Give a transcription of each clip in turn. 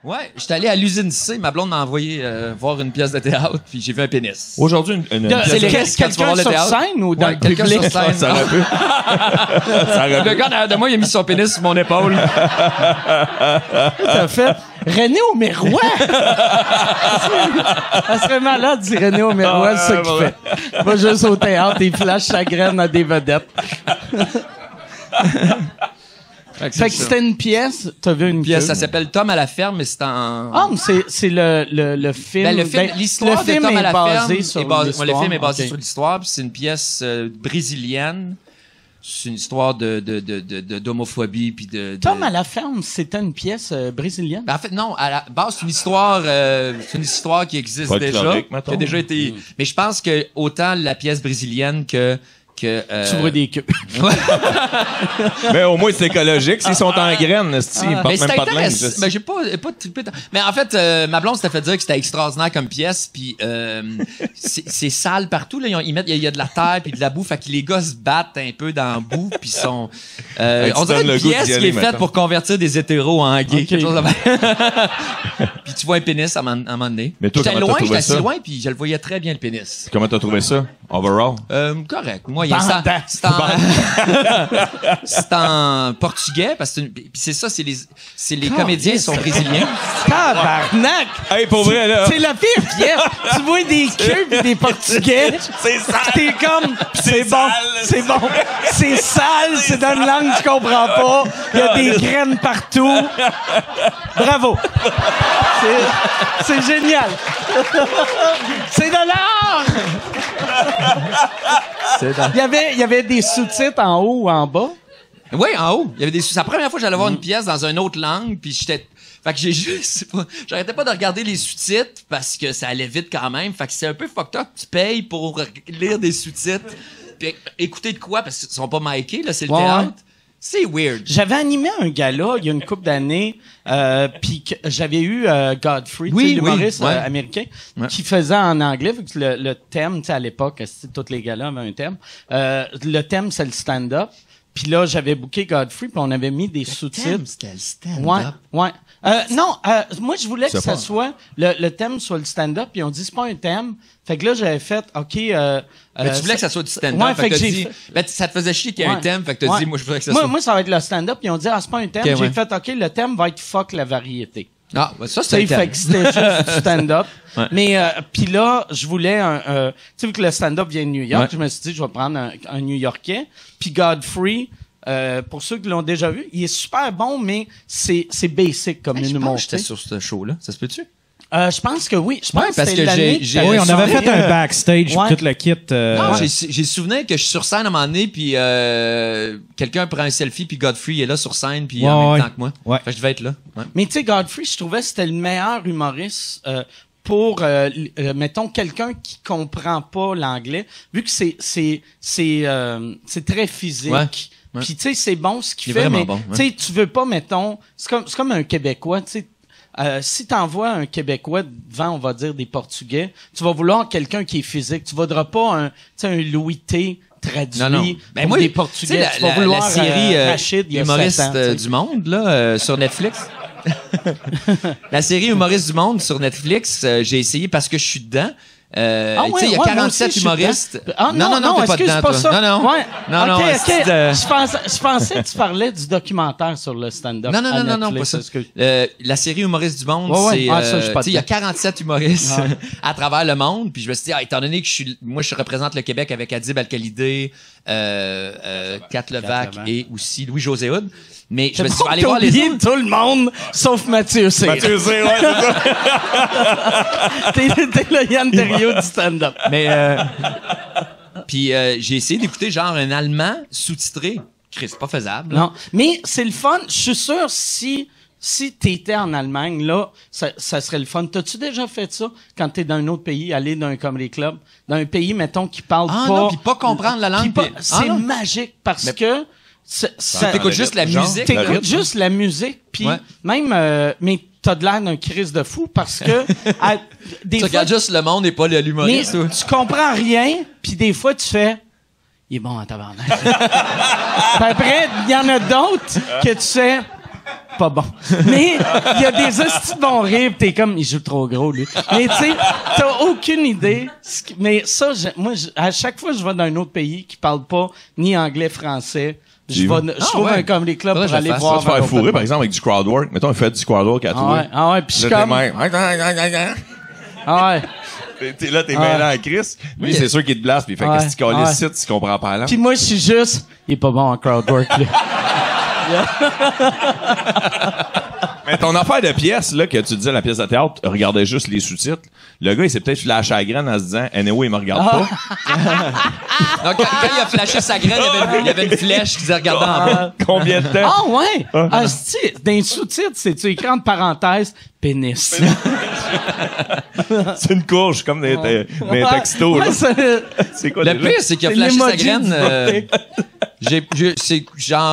Ouais, j'étais allé à l'usine C, ma blonde m'a envoyé voir une pièce de théâtre, puis j'ai vu un pénis. Aujourd'hui, une C'est les pièce restes quand tu vas voir Quelqu'un le sur théâtre. scène ou dans le Quelqu'un public? sur scène. Ça aurait pu. Ça aurait Le pu. gars derrière de moi, il a mis son pénis sur mon épaule. T'as fait René Aumeroy! Ça serait malade, dit René Aumeroy, c'est ça qu'il fait. Il va juste au théâtre, il flash sa graine à des vedettes. Fait que c'était une pièce, t'as vu une Pièce, queue? ça s'appelle Tom à la ferme, mais c'est en... Ah, mais c'est le film. Ben, le film, l'histoire le film de Tom à est la basé ferme sur est basé- l'histoire. le film est basé Ok. sur l'histoire, puis c'est une pièce brésilienne. C'est une histoire d'homophobie puis de. Tom à la ferme, c'était une pièce brésilienne. Ben, en fait, non. À la base, c'est une histoire qui existe Folklorique, déjà, mettons. qui a déjà été. Mais je pense que autant la pièce brésilienne que Tu vois des queues. Mais au moins, c'est écologique. S'ils sont en graines, ils portent Mais même c'était pas de linge. intéressant. Ben, j'ai pas trippé tant. Mais en fait, ma blonde s'était fait dire que c'était extraordinaire comme pièce, puis c'est sale partout. Là. Il y a de la terre puis de la boue, fait que les gars se battent un peu dans la boue, puis sont. On dirait une pièce qui est faite pour convertir des hétéros en gays. Ok. Quelque chose de même. Puis tu vois un pénis à un moment donné. Mais toi, J'étais comment t'as loin, trouvé j'étais ça? assez loin, puis je le voyais très bien le pénis. Comment t'as trouvé ça, overall? Correct. Moi, Pendant. c'est en portugais parce que puis c'est ça, c'est les comédiens yes. sont brésiliens. Tabarnak! Hey, pour vrai, là. C'est la pire pièce. Tu vois des queues pis des portugais. C'est ça! T'es comme, c'est bon, sale. c'est bon. C'est sale, c'est dans une langue que tu comprends pas. Il y a des graines partout. Bravo. C'est génial. C'est de l'art! Il y avait des sous-titres en haut ou en bas. Oui, en haut. Il y avait c'est la première fois que j'allais voir une pièce dans une autre langue, puis j'étais. Fait que j'arrêtais pas de regarder les sous-titres parce que ça allait vite quand même. Fait que c'est un peu fucked up. Tu payes pour lire des sous-titres, puis écouter de quoi parce qu'ils sont pas micés là, c'est le Ouais. théâtre. C'est weird. J'avais animé un gala il y a une couple d'années, puis j'avais eu Godfrey, Oui, tu sais, l'humoriste oui, ouais. américain, Ouais. qui faisait en anglais, vu que le thème, tu sais, à l'époque, tous les galas avaient un thème. Le thème, c'est le stand-up. Puis là, j'avais booké Godfrey, puis on avait mis des sous-titres. C'était le stand-up. Ouais, ouais. Moi, je voulais que C'est ça pas- soit le thème soit le stand-up, puis on dit c'est pas un thème. Fait que là, j'avais fait, OK... Mais tu voulais que ça soit du stand-up. Ouais, fait que t'as j'ai dit, fait- ben, ça te faisait chier qu'il y ait un Ouais. thème, fait que t'as Ouais. dit, moi, je voudrais que ça soit. Moi, ça va être le stand-up, puis on dit, c'est pas un thème. Ok, J'ai ouais. fait, OK, le thème va être fuck la variété. Ah, ben, ça, Tu sais, c'est un fait thème. que c'était juste du stand-up. Ouais. Mais puis là, je voulais tu sais, vu que le stand-up vient de New York, Ouais. je me suis dit, je vais prendre un New-Yorkais. Puis Godfrey, pour ceux qui l'ont déjà vu, il est super bon, mais c'est basic comme Hey, je une pense que humour. j'étais tu sais. sur ce show-là. Ça se peut-tu? Je pense que oui. Je pense Ouais, parce c'était que l'année j'ai- t'avais Oui, on avait sorti, fait un backstage, ouais. tout le kit. Non, Ouais. j'ai souvenir que je suis sur scène à un moment donné, puis quelqu'un prend un selfie, puis Godfrey est là sur scène, puis en Ouais, même temps que moi. ouais. Fait que je devais être là. Ouais. Mais tu sais, Godfrey, je trouvais que c'était le meilleur humoriste pour, mettons, quelqu'un qui comprend pas l'anglais, vu que c'est très physique. Ouais, ouais. Puis tu sais, c'est bon ce Il qu'il est fait, vraiment mais bon, ouais. tu sais, tu veux pas, mettons, c'est comme un Québécois, tu sais. Si t'envoies un Québécois devant, on va dire, des Portugais, tu vas vouloir quelqu'un qui est physique. Tu voudras pas un Louis T traduit Non, non. Ben pour moi, des tu Portugais. sais, tu vas vouloir la série Rachid, il y a 7 Humoriste ans, tu sais. du Monde, là, sur Netflix. La série Humoriste du Monde sur Netflix, j'ai essayé parce que je suis dedans. Tu sais, il y a 47 humoristes. Ah non, t'es pas excuse, dedans, pas toi. ça. Non. Ouais. Non, non, OK, c'est OK. de- Je pensais que tu parlais du documentaire sur le stand-up. Non, à pas Netflix, ça. excuse. La série Humoriste du Monde, Ouais, ouais. c'est, Ah, ça, je suis pas tu sais, il y a dedans. 47 humoristes Ouais. à travers le monde, puis je me suis dit, étant donné que je représente le Québec avec Adib Al-Khalidé, Kat Levac Levac. et aussi Louis-José Hood, mais je me C'est suis dit, pas aller voir les oublié autres. tout le monde, sauf Mathieu Cyr. Mathieu Cyr, ouais, c'est ça. T'es le Yann Terriot du stand-up. Mais, puis j'ai essayé d'écouter genre un Allemand sous-titré. Chris, c'est pas faisable. là. Non, mais c'est le fun. Je suis sûr, si t'étais en Allemagne, là, ça serait le fun. T'as-tu déjà fait ça quand t'es dans un autre pays, aller dans un comedy club, dans un pays, mettons, qui parle Ah pas... non, puis pas comprendre la langue. Puis pas- puis- c'est non. magique parce Mais- que... T'écoutes juste la Genre, musique. la T'écoutes rythme. juste la musique, puis Ouais. même... mais t'as de l'air d'un crise de fou parce que... des Tu fois, regardes juste le monde et pas mais l'humoriste. ou- tu comprends rien, puis des fois, tu fais... Il est bon en tabarnak. Puis après, il y en a d'autres que tu sais... pas bon. Mais il y a des hosties de bons rires, pis t'es comme, il joue trop gros, lui. Mais tu sais, t'as aucune idée. Mais ça, à chaque fois que je vais dans un autre pays qui parle pas ni anglais, français, je trouve un comedy club pour aller voir. Tu vas te faire fourrer, par exemple, avec du crowd work. Mettons, il fait du crowd work à toi. Ah ouais, pis je suis comme... Ah ouais. T'es là, t'es mêlé à Chris. Lui, c'est sûr qu'il te blast, pis il fait qu'est-ce que tu colles ici, tu comprends pas là. Puis moi, je suis juste, il est pas bon en crowd work, lui. Mais ton affaire de pièce, là, que tu disais, la pièce de théâtre, regardait juste les sous-titres. Le gars, il s'est peut-être flashé à la graine en se disant, anyway, il me regarde pas. Donc, quand il a flashé sa graine, il y avait une flèche qui disait regarder en bas. Combien de temps? Ah ouais! Dans les sous-titres, c'est-tu écran de parenthèse? Pénis. C'est une courge, comme des textos, là. C'est quoi, Le déjà? pire, c'est qu'il a flashé sa graine.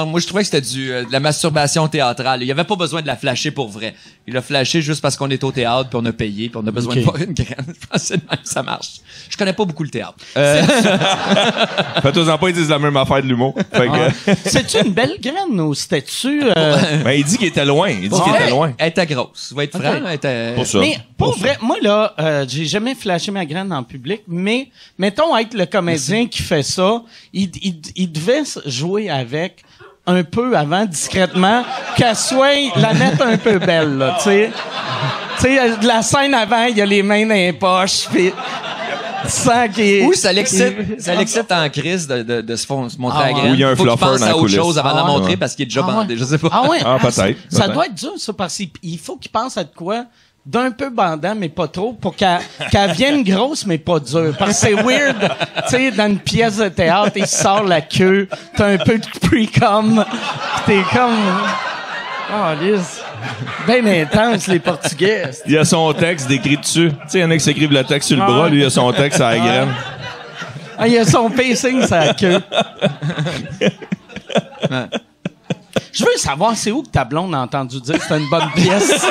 Moi, je trouvais que c'était de la masturbation théâtrale. Il avait pas besoin de la flasher pour vrai. Il a flashé juste parce qu'on est au théâtre, puis on a payé, puis on a besoin de voir une graine. Je pense que c'est de même que ça marche. Je connais pas beaucoup le théâtre. Fais-toi-en pas, ils disent la même affaire de l'humour. C'est-tu une belle graine ou c'était-tu... Ben, il dit qu'il était loin. Il dit qu'il était loin. Elle était grosse. Va être franc, elle était... Pour ça. Mais pour vrai, moi là, j'ai jamais flashé ma graine en public, mais mettons être le comédien qui fait ça, il devait jouer avec un peu avant, discrètement, qu'elle soit la mettre un peu belle, là, tu sais. Tu sais, la scène avant, il y a les mains dans les poches, pis tu sens qu'il... Ou ça l'excite en crise de se montrer à la graine. Ou il y a un faut qu'il fluffer pense dans la à autre coulisse. chose avant de la montrer ouais. parce qu'il est déjà bandé. Je sais pas. Ah ouais? Ah, peut-être. Ça doit être dur, ça, parce qu'il faut qu'il pense à de quoi d'un peu bandant, mais pas trop, pour qu'elle vienne grosse, mais pas dure. Parce que c'est weird, tu sais, dans une pièce de théâtre, il sort la queue, t'as un peu de pre-com, t'es comme... Oh, lisse. Ben intense, les Portugais. Il y a son texte décrit dessus. Tu sais, il y en a qui s'écrivent le texte sur le bras, lui, il a son texte à la graine. Ah, il a son pacing sur la queue. Je veux savoir, c'est où que ta blonde a entendu dire que c'était une bonne pièce?